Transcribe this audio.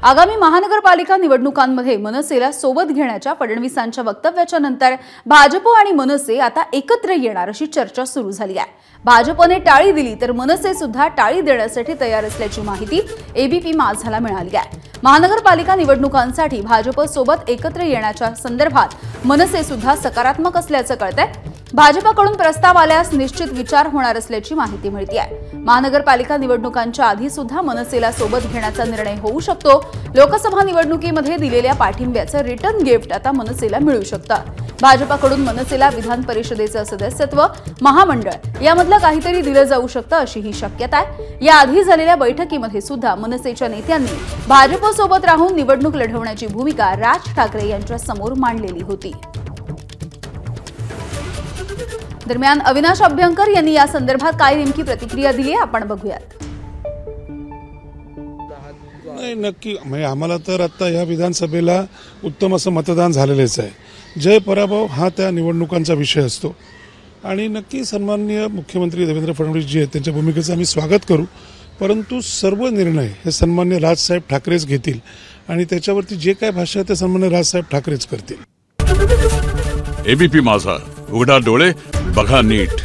आगामी महानगरपालिका निवडणुकांमध्ये मनसेला सोबत घेण्याच्या फडणवीसांच्या वक्तव्याच्या नंतर भाजप आणि मनसे आता एकत्र येणार अशी चर्चा सुरू झाली आहे। भाजपने टाळी दिली तर मनसे सुद्धा टाळी देण्यासाठी तयार असल्याची माहिती एबीपी माझाला मिळाली आहे। महानगरपालिका निवडणुकांसाठी भाजप सोबत एकत्र येण्याच्या संदर्भात मनसे सुद्धा सकारात्मक असल्याचं कळतंय। भाजपकडून प्रस्ताव आल्यास निश्चित विचार होणार असल्याची माहिती मिळते आहे। महानगरपालिका निवडणुकांच्या आधी सुद्धा मनसेला सोबत घेण्याचा निर्णय होऊ शकतो। लोकसभा निवडणुकीमध्ये दिलेल्या पाठिंब्याचं रिटर्न गिफ्ट आता मनसेला मिळू शकतं। भाजपकडून मनसेला विधान परिषदेचं सदस्यत्व, महामंडळ यामधलं काहीतरी दिलं जाऊ शकतं अशी ही शक्यता आहे। या आधी झालेल्या बैठकीमध्ये सुद्धा मनसेच्या नेत्यांनी भाजपसोबत राहून निवडणूक लढवण्याची भूमिका राज ठाकरे यांच्या समोर मांडलेली होती। दरम्यान अविनाश अभ्यंकर यांनी या संदर्भात काय नेमकी प्रतिक्रिया दिली आहे आपण बघूयात। नाही, नक्की म्हणजे आम्हाला तर आता या विधानसभेला उत्तम असं मतदान झालेलेच आहे। जय पराभव हा त्या निवडणुकांचा विषय असतो आणि नक्की सन्माननीय मुख्यमंत्री देवेंद्र फडणवीस जी आहेत त्यांच्या भूमिकेचं आम्ही स्वागत करू, परंतु सर्व निर्णय हे सन्माननीय राजसाहेब ठाकरेच घेतील आणि त्याच्यावरती जे काय भाष्य आहे ते सन्माननीय राजसाहेब ठाकरेच करतील। एबीपी माझा, उघडा डोळे बघा नीट।